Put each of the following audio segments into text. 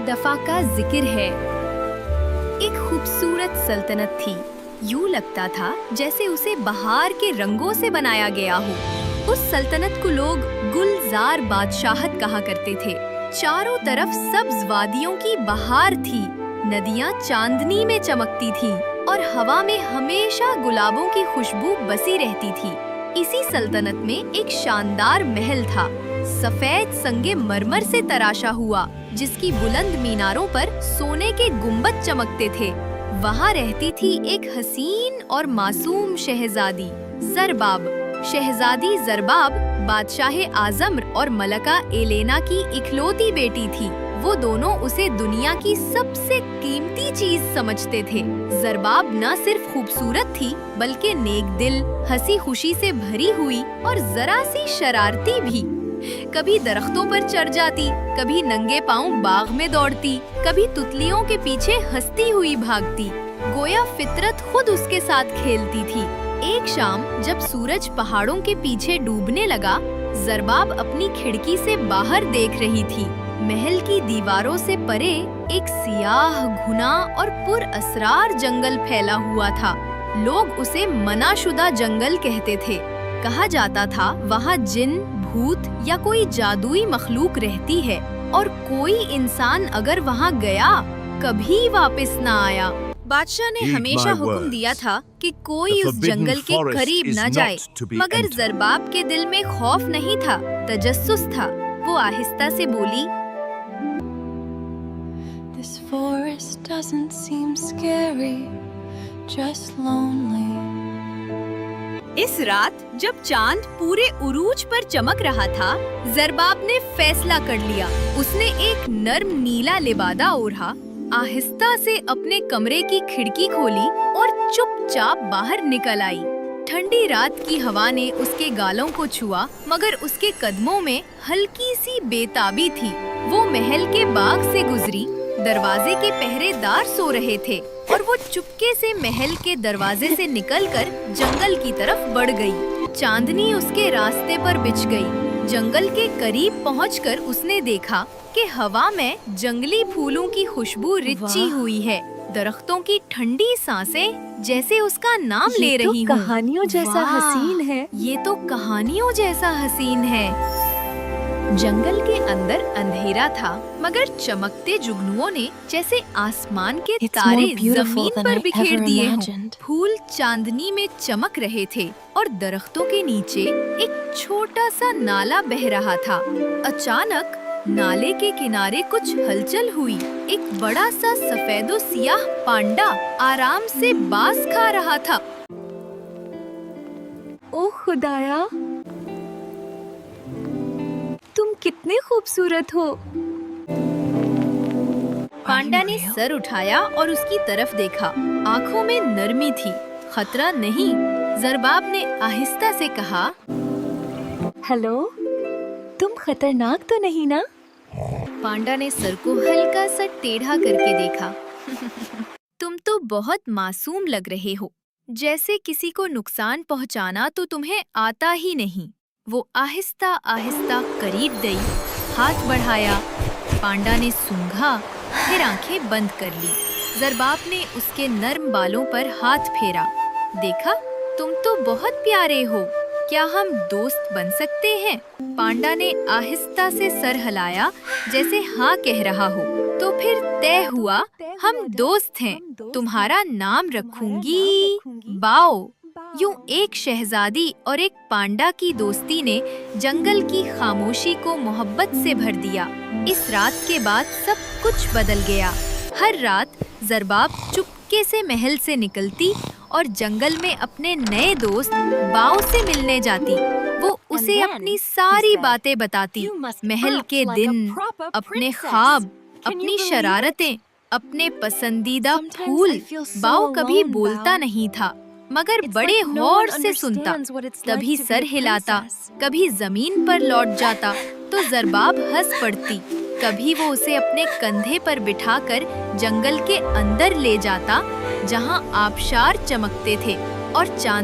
दफा का जिक्र है। एक खूबसूरत सल्तनत थी। यूं लगता था जैसे उसे बहार के रंगों से बनाया गया हो। उस सल्तनत को लोग गुलजार बादशाहत कहा करते थे। चारों तरफ सब्ज वादियों की बहार थी। नदियां चांदनी में चमकती थीं और हवा में हमेशा गुलाबों की खुशबू बसी रहती थी। इसी सल्तनत में एक शानदार महल था, सफेद संगे मरमर से तराशा हुआ, जिसकी बुलंद मीनारों पर सोने के गुंबद चमकते थे। वहाँ रहती थी एक हसीन और मासूम शहजादी, ज़रबाब। शहजादी ज़रबाब बादशाह आज़म और मलका एलेना की इकलौती बेटी थी। वो दोनों उसे दुनिया की सबसे कीमती चीज समझते थे। ज़रबाब न सिर्फ खूबसूरत थी, बल्कि नेक दिल, हंसी खुशी से भरी हुई और जरा सी शरारती भी। कभी दरख्तों पर चढ़ जाती, कभी नंगे पांव बाग में दौड़ती, कभी तुतलियों के पीछे हंसती हुई भागती। गोया फितरत खुद उसके साथ खेलती थी। एक शाम जब सूरज पहाड़ों के पीछे डूबने लगा, ज़रबाब अपनी खिड़की से बाहर देख रही थी। महल की दीवारों से परे एक सियाह, घुना और पुरअसरार जंगल फैला हुआ था। लोग उसे मनाशुदा जंगल कहते थे। कहा जाता था वहाँ जिन, भूत या कोई जादुई मखलूक रहती है और कोई इंसान अगर वहाँ गया कभी वापस न आया। बादशाह ने हमेशा हुक्म दिया था कि कोई उस जंगल के करीब न जाए, मगर ज़रबाब के दिल में खौफ नहीं था, तजस्सुस था। वो आहिस्ता से बोली, This forest doesn't seem scary, just lonely. इस रात जब चांद पूरे उरूज पर चमक रहा था, ज़रबाब ने फैसला कर लिया। उसने एक नर्म नीला लिबादा ओढ़ा, आहिस्ता से अपने कमरे की खिड़की खोली और चुपचाप बाहर निकल आई। ठंडी रात की हवा ने उसके गालों को छुआ, मगर उसके कदमों में हल्की सी बेताबी थी। वो महल के बाग से गुजरी। दरवाजे के पहरेदार सो रहे थे और वो चुपके से महल के दरवाजे से निकलकर जंगल की तरफ बढ़ गई। चांदनी उसके रास्ते पर बिछ गई। जंगल के करीब पहुंचकर उसने देखा कि हवा में जंगली फूलों की खुशबू रिच्ची हुई है। दरख्तों की ठंडी सांसें जैसे उसका नाम ले रही हों। कहानियों जैसा हसीन है। ये तो कहानियों जैसा हसीन है। जंगल के अंदर अंधेरा था, मगर चमकते जुगनुओं ने जैसे आसमान के तारे जमीन पर बिखेर दिए हों। फूल चांदनी में चमक रहे थे और दरख्तों के नीचे एक छोटा सा नाला बह रहा था। अचानक नाले के किनारे कुछ हलचल हुई। एक बड़ा सा सफेदो सियाह पांडा आराम से बास खा रहा था। ओह खुदाया, तुम कितने खूबसूरत हो। पांडा ने सर उठाया और उसकी तरफ देखा। आंखों में नरमी थी। खतरा नहीं, ज़रबाब ने आहिस्ता से कहा, हेलो, तुम खतरनाक तो नहीं ना? पांडा ने सर को हल्का सा टेढ़ा करके देखा। तुम तो बहुत मासूम लग रहे हो, जैसे किसी को नुकसान पहुंचाना तो तुम्हें आता ही नहीं। वो आहिस्ता आहिस्ता करीब गई, हाथ बढ़ाया। पांडा ने सूंघा, फिर आंखें बंद कर ली। ज़रबाब ने उसके नर्म बालों पर हाथ फेरा। देखा, तुम तो बहुत प्यारे हो, क्या हम दोस्त बन सकते हैं? पांडा ने आहिस्ता से सर हिलाया, जैसे हाँ कह रहा हो। तो फिर तय हुआ, हम दोस्त हैं। तुम्हारा नाम रखूंगी बाओ। यूं एक शहजादी और एक पांडा की दोस्ती ने जंगल की खामोशी को मोहब्बत से भर दिया। इस रात के बाद सब कुछ बदल गया। हर रात ज़रबाब चुपके से महल से निकलती और जंगल में अपने नए दोस्त बाओ से मिलने जाती। वो उसे अपनी सारी बातें बताती, महल के दिन, अपने ख्वाब, अपनी शरारतें, अपने पसंदीदा फूल। बाओ कभी बोलता नहीं था, मगर बड़े गौर से सुनता। कभी सर हिलाता, कभी जमीन पर लौट जाता तो ज़रबाब हंस पड़ती। कभी वो उसे अपने कंधे पर बिठाकर जंगल के अंदर ले जाता, जंगल के अंदर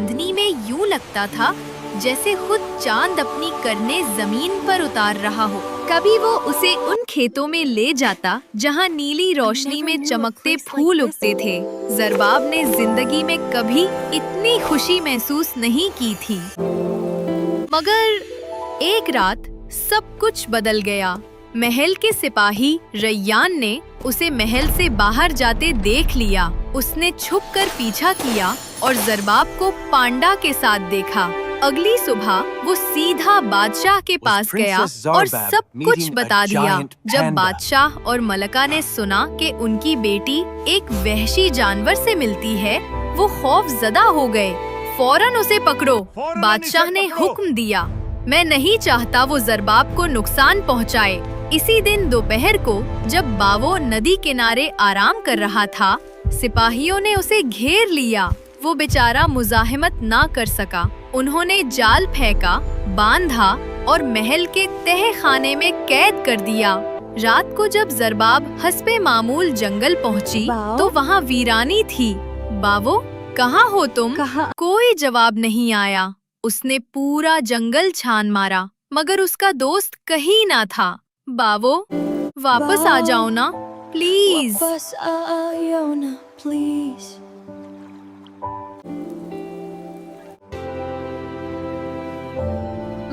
अंधेरा था, जैसे खुद चांद अपनी करने जमीन पर उतार रहा हो। कभी वो उसे उन खेतों में ले जाता जहाँ नीली रोशनी में चमकते फूल उगते थे। जरबाब ने जिंदगी में कभी इतनी खुशी महसूस नहीं की थी। मगर एक रात सब कुछ बदल गया। महल के सिपाही रैयान ने उसे महल से बाहर जाते देख लिया। उसने छुपकर पीछा किया और जरबाब को पांडा के साथ देखा। अगली सुबह वो सीधा बादशाह के पास गया और सब कुछ बता दिया। जब बादशाह और मलका ने सुना कि उनकी बेटी एक वहशी जानवर से मिलती है, वो खौफजदा हो गए। फौरन उसे पकड़ो। बादशाह ने हुक्म दिया। मैं नहीं चाहता वो जरबाब को नुकसान पहुंचाए। इसी दिन दोपहर को जब बावो नदी किनारे आराम कर रहा था, सिपाहियों ने उसे घेर लिया। वो बेचारा मुजाहिमत ना कर सका। उन्होंने जाल फेंका, बांधा और महल के तह खाने में कैद कर दिया। रात को जब जरबाब हस्बे मामूल जंगल पहुंची तो वहाँ वीरानी थी। बावो, कहाँ हो तुम? कोई जवाब नहीं आया। उसने पूरा जंगल छान मारा, मगर उसका दोस्त कहीं ना था। बावो, वापस आ जाओ ना, प्लीज। वापस आओ ना, प्लीज।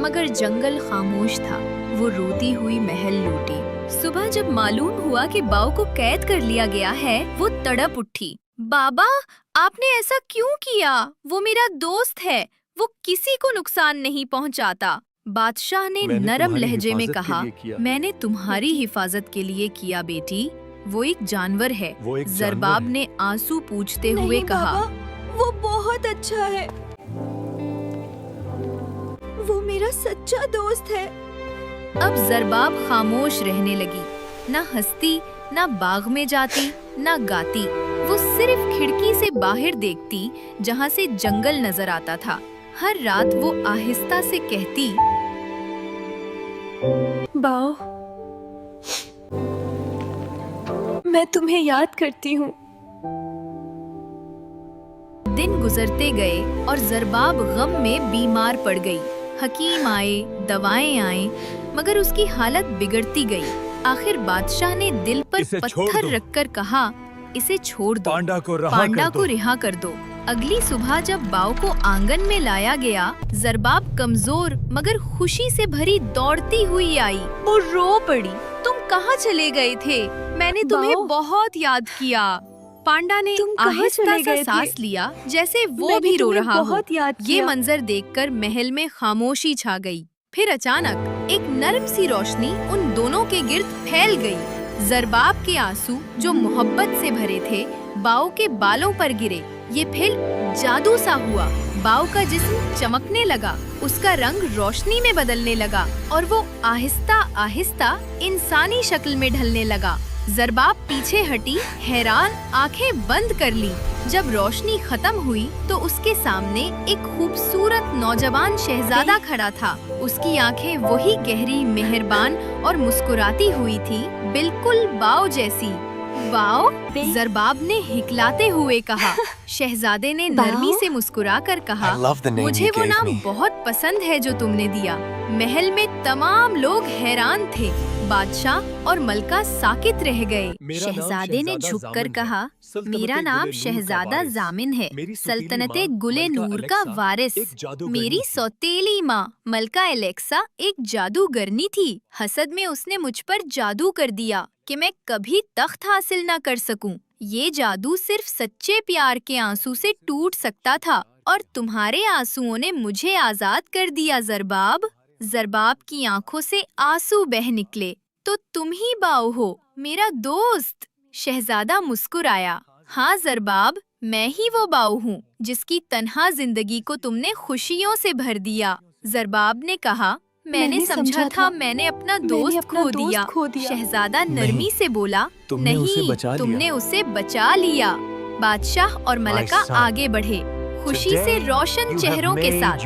मगर जंगल खामोश था। वो रोती हुई महल लौटी। सुबह जब मालूम हुआ कि बाव को कैद कर लिया गया है, वो तड़प उठी। बाबा, आपने ऐसा क्यों किया? वो मेरा दोस्त है, वो किसी को नुकसान नहीं पहुंचाता। बादशाह ने नरम लहजे में कहा, मैंने तुम्हारी हिफाजत के लिए किया बेटी। वो एक जानवर है। जरबाब ने आंसू पूछते हुए कहा, वो बहुत अच्छा है। वो मेरा सच्चा दोस्त है। अब जरबाब खामोश रहने लगी। न हंसती, न बाग में जाती, न गाती। वो सिर्फ खिड़की से बाहर देखती, जहाँ से जंगल नजर आता था। हर रात वो आहिस्ता से कहती, बाव, मैं तुम्हें याद करती हूँ। दिन गुजरते गए और जरबाब गम में बीमार पड़ गई। हकीम आए, दवाएं आई, मगर उसकी हालत बिगड़ती गई। आखिर बादशाह ने दिल पर पत्थर रखकर कहा, इसे छोड़ दो, पांडा को रिहा कर दो। अगली सुबह जब बाव को आंगन में लाया गया, जरबाब कमजोर मगर खुशी से भरी दौड़ती हुई आई। वो रो पड़ी। तुम कहाँ चले गए थे? मैंने तुम्हें बहुत याद किया। पांडा ने आहिस्ता सा सांस लिया, जैसे वो भी रो रहा हो। ये मंजर देखकर महल में खामोशी छा गई। फिर अचानक एक नरम सी रोशनी उन दोनों के गिर्द फैल गई। जरबाब के आंसू जो मोहब्बत से भरे थे, बाव के बालों पर गिरे। ये फिर जादू सा हुआ। बाव का जिस्म चमकने लगा, उसका रंग रोशनी में बदलने लगा और वो आहिस्ता आहिस्ता इंसानी शक्ल में ढलने लगा। जरबाब पीछे हटी, हैरान आंखें बंद कर ली। जब रोशनी खत्म हुई तो उसके सामने एक खूबसूरत नौजवान शहजादा खड़ा था। उसकी आंखें वही गहरी, मेहरबान और मुस्कुराती हुई थी, बिल्कुल बाव जैसी। वाओ, जरबाब ने हिकलाते हुए कहा। शहजादे ने नरमी से मुस्कुराकर कहा, मुझे वो नाम बहुत पसंद है जो तुमने दिया। महल में तमाम लोग हैरान थे। बादशाह और मलका साकित रह गए। शहजादे ने झुककर कहा, मेरा नाम शहजादा जामिन है, सल्तनते गुले नूर का वारिस। मेरी सौतेली माँ मलका एलेक्सा एक जादूगरनी थी। हसद में उसने मुझ पर जादू कर दिया कि मैं कभी तख्त हासिल न कर सकूं। ये जादू सिर्फ सच्चे प्यार के आंसू से टूट सकता था और तुम्हारे आंसुओं ने मुझे आजाद कर दिया जरबाब। जरबाब की आंखों से आंसू बह निकले। तो तुम ही बाव हो, मेरा दोस्त। शहजादा मुस्कुराया। हाँ जरबाब, मैं ही वो बाव हूँ जिसकी तन्हा जिंदगी को तुमने खुशियों से भर दिया। जरबाब ने कहा, मैंने समझा था मैंने अपना दोस्त खो दिया। शहजादा नरमी से बोला, नहीं, तुमने उसे बचा लिया। बादशाह और मलका आगे बढ़े, खुशी से रोशन चेहरों के साथ।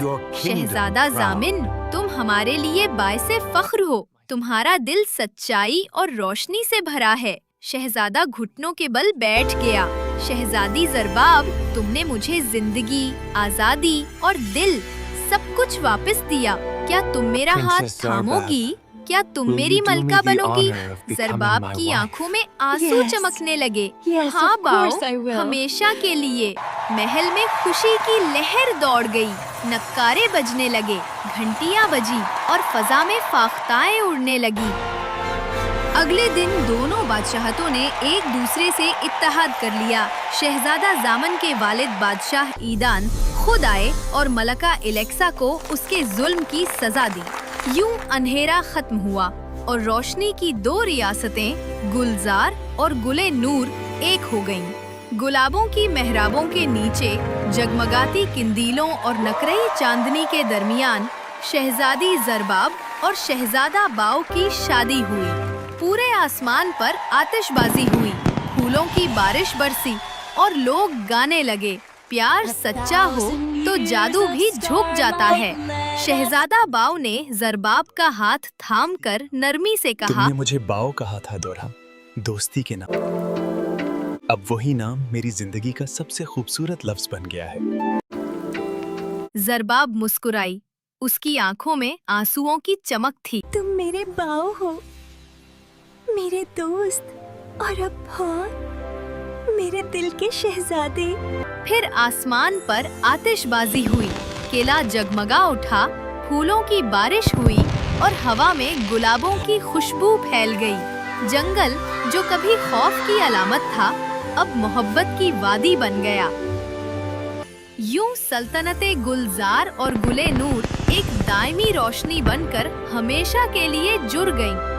शहजादा जामिन, तुम हमारे लिए बाइसे फख्र हो। तुम्हारा दिल सच्चाई और रोशनी से भरा है। शहजादा घुटनों के बल बैठ गया। शहजादी जरबाब, तुमने मुझे जिंदगी, आजादी और दिल सब कुछ वापस दिया। क्या तुम मेरा हाथ Princess Zarbab, थामोगी? क्या तुम will मेरी you do me मलका the बनोगी? honor of becoming जरबाब my की wife? आंखों में आंसू Yes. चमकने लगे। Yes, हाँ of course I बाओ, will. हमेशा के लिए। महल में खुशी की लहर दौड़ गई। नक्कारे बजने लगे, घंटियां बजी और फजा में फाख्ताएं उड़ने लगी। अगले दिन दोनों बादशाहतों ने एक दूसरे से इत्तेहाद कर लिया। शहजादा जामन के वालिद बादशाह ईदान खुद आए और मलका एलेक्सा को उसके जुल्म की सजा दी। यूं अंधेरा खत्म हुआ और रोशनी की दो रियासतें गुलजार और गुले नूर एक हो गईं। गुलाबों की मेहराबों के नीचे जगमगाती किंदीलों और नकरई चांदनी के दरमियान शहजादी जरबाब और शहजादा बाओ की शादी हुई। पूरे आसमान पर आतिशबाजी हुई, फूलों की बारिश बरसी और लोग गाने लगे। प्यार सच्चा हो तो जादू भी झुक जाता है। शहजादा बाओ ने जरबाब का हाथ थामकर नरमी से कहा, तुमने मुझे बाओ कहा था दोरा, दोस्ती के नाम। अब वही नाम मेरी जिंदगी का सबसे खूबसूरत लफ्ज बन गया है। जरबाब मुस्कुराई। उसकी आंखों में आंसुओं की चमक थी। तुम मेरे बाओ हो, मेरे दोस्त और अब हाँ, मेरे दिल के शहजादे। फिर आसमान पर आतिशबाजी हुई, किला जगमगा उठा, फूलों की बारिश हुई और हवा में गुलाबों की खुशबू फैल गई। जंगल जो कभी खौफ की अलामत था, अब मोहब्बत की वादी बन गया। यूं सल्तनते गुलजार और गुले नूर एक दायमी रोशनी बनकर हमेशा के लिए जुड़ गईं।